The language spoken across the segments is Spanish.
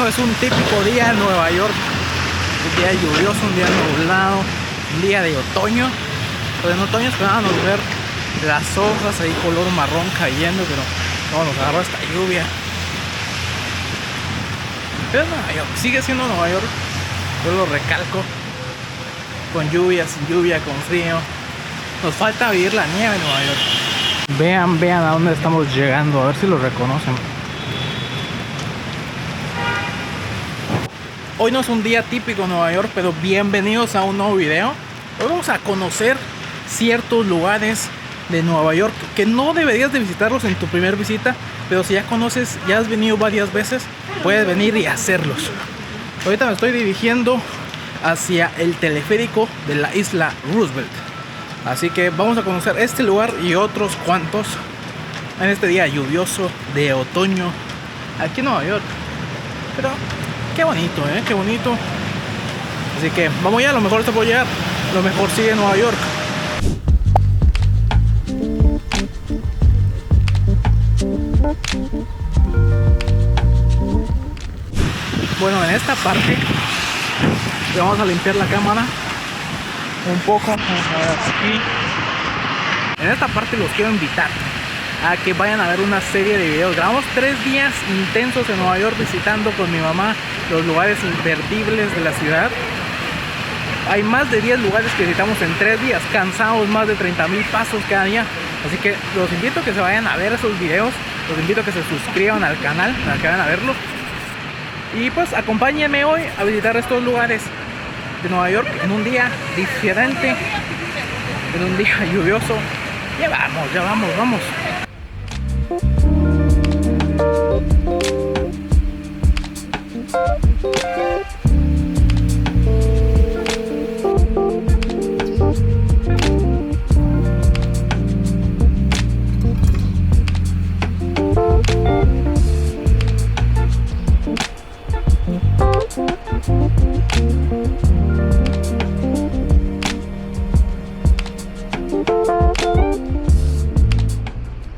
Bueno, es un típico día en Nueva York. Un día lluvioso, un día nublado, un día de otoño. Pues en otoño esperábamos ver las hojas ahí color marrón cayendo, pero no, nos agarró esta lluvia. Pero Nueva York, sigue siendo Nueva York, yo lo recalco. Con lluvia, sin lluvia, con frío. Nos falta vivir la nieve en Nueva York. Vean a dónde estamos llegando, a ver si lo reconocen. Hoy no es un día típico en Nueva York, pero bienvenidos a un nuevo video. Hoy vamos a conocer ciertos lugares de Nueva York que no deberías de visitarlos en tu primera visita, pero si ya conoces, ya has venido varias veces, puedes venir y hacerlos. Ahorita me estoy dirigiendo hacia el teleférico de la isla Roosevelt, así que vamos a conocer este lugar y otros cuantos en este día lluvioso de otoño aquí en Nueva York. Pero qué bonito, qué bonito. Así que vamos ya, a lo mejor te puedo llegar, lo mejor sigue en Nueva York. Bueno, en esta parte vamos a limpiar la cámara un poco. Vamos a ver aquí. En esta parte los quiero invitar a que vayan a ver una serie de videos. Grabamos 3 días intensos en Nueva York visitando con mi mamá los lugares imperdibles de la ciudad. Hay más de 10 lugares que visitamos en 3 días, cansados, más de 30,000 pasos cada día. Así que los invito a que se vayan a ver esos videos, los invito a que se suscriban al canal para que vayan a verlos. Y pues acompáñenme hoy a visitar estos lugares de Nueva York en un día diferente, en un día lluvioso. Ya vamos.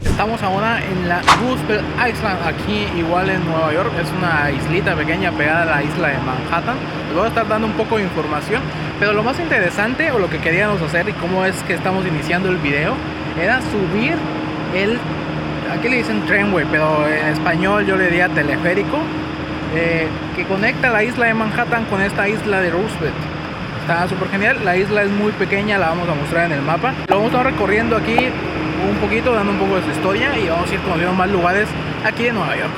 Estamos ahora en la Roosevelt Island, aquí igual en Nueva York. Es una islita pequeña pegada a la isla de Manhattan. Les voy a estar dando un poco de información, pero lo más interesante, o lo que queríamos hacer y cómo es que estamos iniciando el video, era subir el, aquí le dicen trainway, pero en español yo le diría teleférico, que conecta la isla de Manhattan con esta isla de Roosevelt. Está súper genial. La isla es muy pequeña, la vamos a mostrar en el mapa. Lo vamos a estar recorriendo aquí un poquito, dando un poco de su historia, y vamos a ir conociendo más lugares aquí en Nueva York.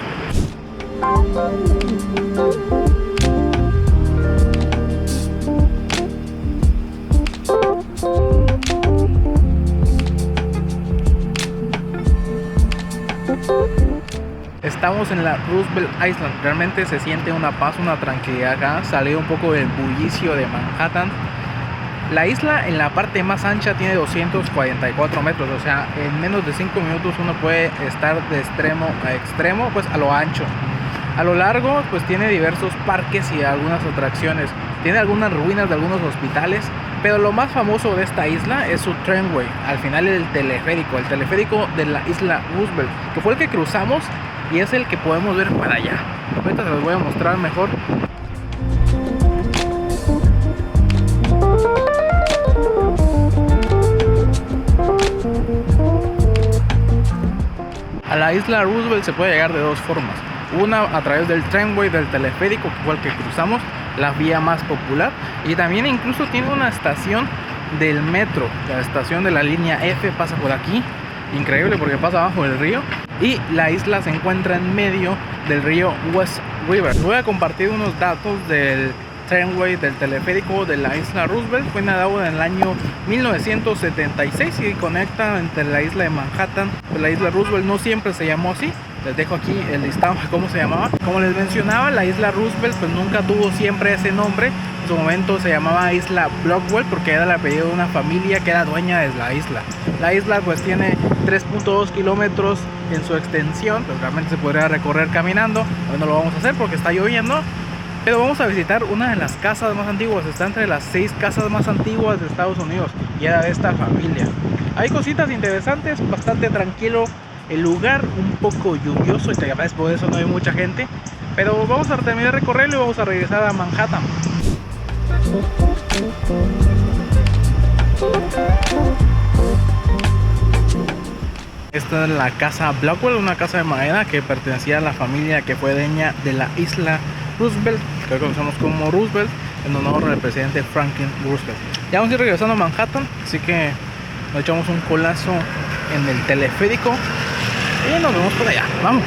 Estamos en la Roosevelt Island. Realmente se siente una paz, una tranquilidad acá, salido un poco del bullicio de Manhattan. La isla en la parte más ancha tiene 244 metros, o sea, en menos de 5 minutos uno puede estar de extremo a extremo, pues a lo ancho. A lo largo, pues tiene diversos parques y algunas atracciones. Tiene algunas ruinas de algunos hospitales, pero lo más famoso de esta isla es su trainway. Al final el teleférico de la isla Roosevelt, que fue el que cruzamos y es el que podemos ver para allá. Ahorita se los voy a mostrar mejor. A la isla Roosevelt se puede llegar de 2 formas. Una a través del trainway, del teleférico, que fue el que cruzamos, la vía más popular. Y también incluso tiene una estación del metro. La estación de la línea F pasa por aquí. Increíble porque pasa abajo del río. Y la isla se encuentra en medio del río West River. Voy a compartir unos datos del trainway, del teleférico de la isla Roosevelt. Fue inaugurado en el año 1976 y conecta entre la isla de Manhattan. Pues la isla Roosevelt no siempre se llamó así. Les dejo aquí el listado de cómo se llamaba. Como les mencionaba, la isla Roosevelt pues nunca tuvo siempre ese nombre. En su momento se llamaba Isla Blackwell porque era el apellido de una familia que era dueña de la isla. La isla pues tiene 3.2 kilómetros en su extensión, pues realmente se podría recorrer caminando. Hoy no lo vamos a hacer porque está lloviendo. Pero vamos a visitar una de las casas más antiguas. Está entre las 6 casas más antiguas de Estados Unidos y era de esta familia. Hay cositas interesantes, bastante tranquilo el lugar, un poco lluvioso y tal vez por eso no hay mucha gente. Pero vamos a terminar de recorrerlo y vamos a regresar a Manhattan. Esta es la casa Blackwell, una casa de madera que pertenecía a la familia que fue dueña de la isla Roosevelt, que conocemos como Roosevelt, en honor al presidente Franklin Roosevelt. Ya vamos a ir regresando a Manhattan, así que nos echamos un colazo en el teleférico y nos vemos por allá. Vamos.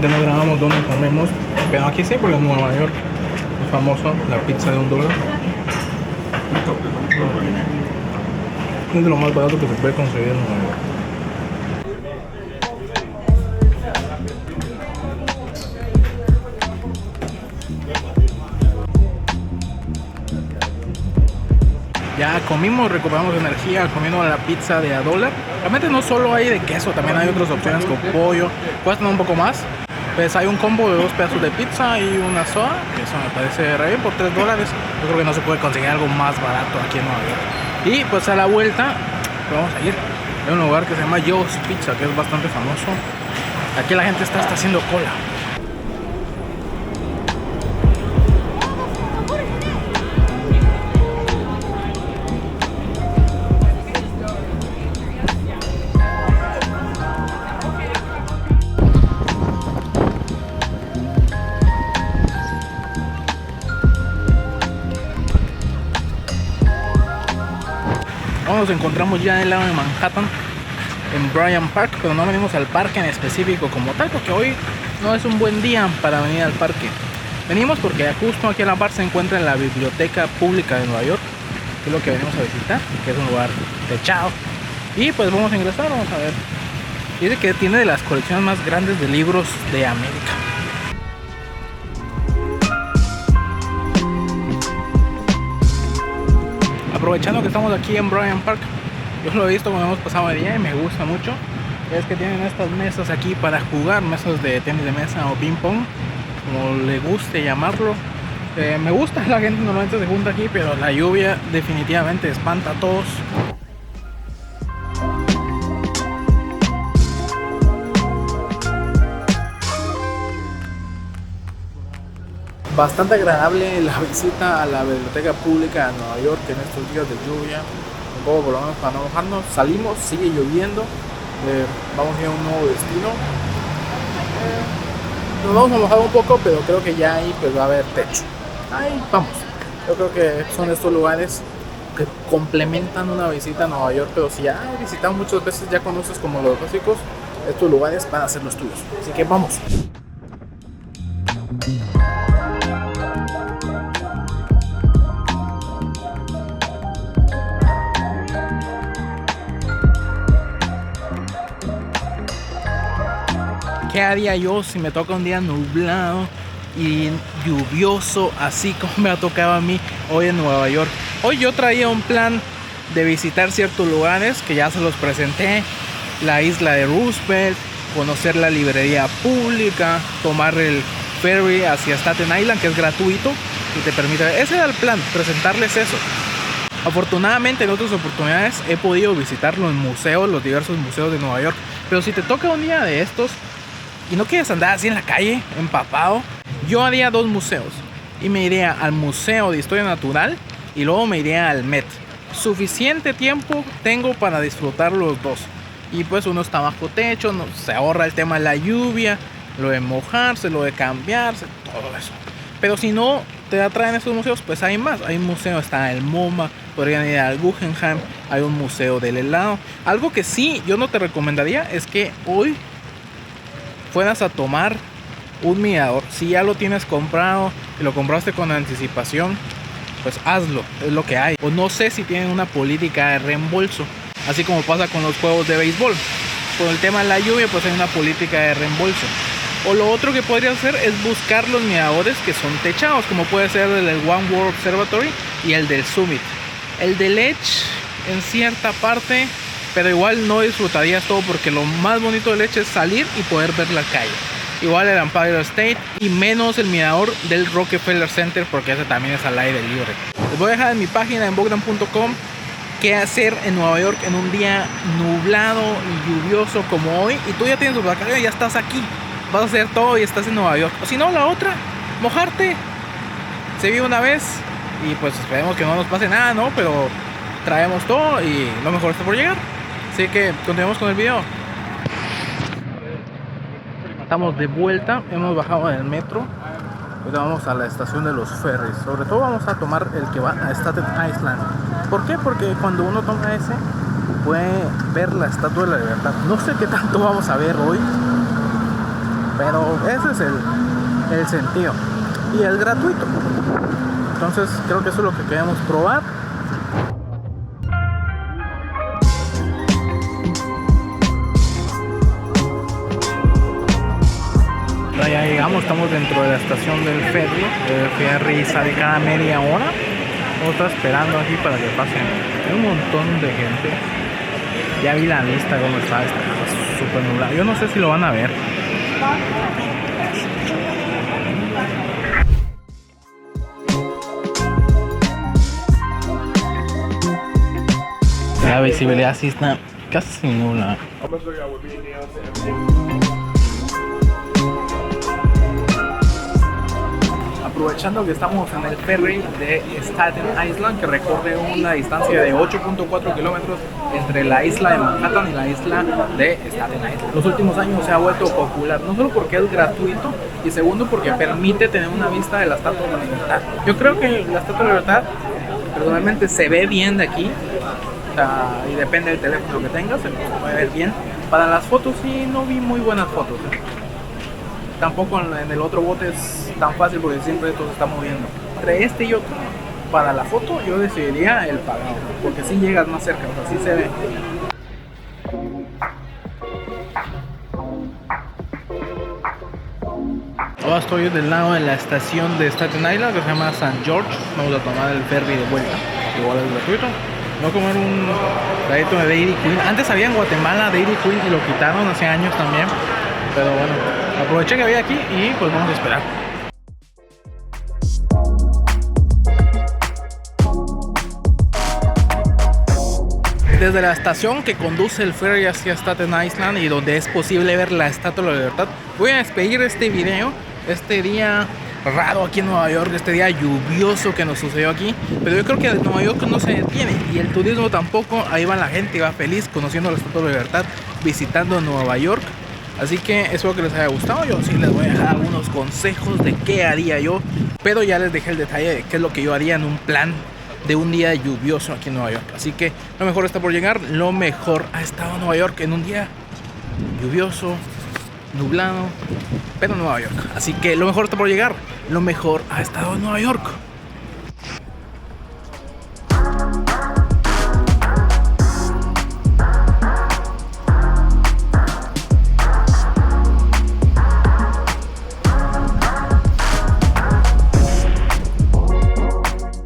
No grabamos dónde comemos, pero aquí sí, porque en Nueva York es famoso la pizza de $1. Es de lo más barato que se puede conseguir en Nueva York. Ya comimos, recuperamos energía comiendo la pizza de $1. Realmente no solo hay de queso, también hay otras opciones con pollo, cuestan un poco más. Pues hay un combo de 2 pedazos de pizza y una soda, que eso me parece re bien, por $3. Yo creo que no se puede conseguir algo más barato aquí en Nueva York. Y pues a la vuelta vamos a ir a un lugar que se llama Joe's Pizza, que es bastante famoso. Aquí la gente está haciendo cola. Nos encontramos ya en el lado de Manhattan, en Bryant Park, pero no venimos al parque en específico como tal, porque hoy no es un buen día para venir al parque. Venimos porque justo aquí en la par se encuentra la Biblioteca Pública de Nueva York, que es lo que venimos a visitar, que es un lugar techado. Y pues vamos a ingresar, vamos a ver. Dice que tiene de las colecciones más grandes de libros de América. Aprovechando que estamos aquí en Bryant Park, yo lo he visto cuando hemos pasado el día y me gusta mucho. Es que tienen estas mesas aquí para jugar, mesas de tenis de mesa o ping pong, como le guste llamarlo. Me gusta, la gente normalmente se junta aquí, pero la lluvia definitivamente espanta a todos. Bastante agradable la visita a la Biblioteca Pública de Nueva York en estos días de lluvia. Un poco por lo menos para no mojarnos. Salimos, sigue lloviendo. Vamos a ir a un nuevo destino. Nos vamos a mojar un poco, pero creo que ya ahí pues va a haber techo. Ahí vamos. Yo creo que son estos lugares que complementan una visita a Nueva York, pero si ya has visitado muchas veces, ya conoces como los básicos, estos lugares van a ser los tuyos. Así que vamos. ¿Qué haría yo si me toca un día nublado y lluvioso, así como me ha tocado a mí hoy en Nueva York? Hoy yo traía un plan de visitar ciertos lugares que ya se los presenté. La isla de Roosevelt, conocer la librería pública, tomar el ferry hacia Staten Island, que es gratuito y te permite... Ese era el plan, presentarles eso. Afortunadamente en otras oportunidades he podido visitar los museos, los diversos museos de Nueva York. Pero si te toca un día de estos y no quieres andar así en la calle, empapado, yo haría 2 museos. Y me iría al Museo de Historia Natural y luego me iría al Met. Suficiente tiempo tengo para disfrutar los dos. Y pues uno está bajo techo, no, se ahorra el tema de la lluvia, lo de mojarse, lo de cambiarse, todo eso. Pero si no te atraen estos museos, pues hay más. Hay un museo, está el MoMA, podrían ir al Guggenheim, hay un museo del helado. Algo que sí yo no te recomendaría es que hoy fueras a tomar un mirador. Si ya lo tienes comprado y lo compraste con anticipación, pues hazlo, es lo que hay. O no sé si tienen una política de reembolso, así como pasa con los juegos de béisbol. Por el tema de la lluvia, pues hay una política de reembolso. O lo otro que podría hacer es buscar los miradores que son techados, como puede ser el del One World Observatory y el del Summit. el de Lech en cierta parte, pero igual no disfrutarías todo porque lo más bonito de Lech es salir y poder ver la calle. Igual el Empire State y menos el mirador del Rockefeller Center porque ese también es al aire libre. Les voy a dejar en mi página en bogdan.com qué hacer en Nueva York en un día nublado y lluvioso como hoy, y tú ya tienes tu vacaciones, ya estás aquí, vas a hacer todo y estás en Nueva York. O si no, la otra, mojarte. Se vive una vez y pues esperemos que no nos pase nada, ¿no? Pero traemos todo y lo mejor está por llegar. Así que continuemos con el video. Estamos de vuelta, hemos bajado del metro. Ahora vamos a la estación de los ferries. Sobre todo vamos a tomar el que va a Staten Island. ¿Por qué? Porque cuando uno toma ese puede ver la Estatua de la Libertad. No sé qué tanto vamos a ver hoy, pero ese es el sentido. Y es gratuito. Entonces creo que eso es lo que queremos probar. Ya llegamos, estamos dentro de la estación del ferry. El ferry sale cada media hora. Vamos a estar esperando aquí para que pasen. Hay un montón de gente. Ya vi la lista como está súper nublado. Yo no sé si lo van a ver. La visibilidad sí está casi nula. Aprovechando que estamos en el ferry de Staten Island, que recorre una distancia de 8.4 kilómetros entre la isla de Manhattan y la isla de Staten Island. Los últimos años se ha vuelto popular, no solo porque es gratuito, y segundo porque permite tener una vista de la Estatua de la Libertad. Yo creo que la Estatua de la Libertad personalmente se ve bien de aquí, y depende del teléfono que tengas, se puede ver bien. Para las fotos sí no vi muy buenas fotos. Tampoco en el otro bote es tan fácil porque siempre esto se está moviendo. Entre este y otro, para la foto yo decidiría el pagado, porque si llegas más cerca, o sea, sí se ve. Ahora estoy del lado de la estación de Staten Island, que se llama St. George. Vamos a tomar el ferry de vuelta, igual es gratuito. Voy a comer un traguito de Dairy Queen. Antes había en Guatemala Dairy Queen y lo quitaron hace años también. Pero bueno, aproveché que había aquí y pues vamos a esperar. Desde la estación que conduce el ferry hacia Staten Island y donde es posible ver la Estatua de la Libertad, voy a despedir este video, este día raro aquí en Nueva York, este día lluvioso que nos sucedió aquí. Pero yo creo que Nueva York no se detiene y el turismo tampoco. Ahí va la gente, va feliz conociendo la Estatua de la Libertad, visitando Nueva York. Así que espero que les haya gustado. Yo sí les voy a dejar algunos consejos de qué haría yo, pero ya les dejé el detalle de qué es lo que yo haría en un plan de un día lluvioso aquí en Nueva York. Así que lo mejor está por llegar. Lo mejor ha estado en Nueva York en un día lluvioso, nublado, pero en Nueva York. Así que lo mejor está por llegar. Lo mejor ha estado en Nueva York.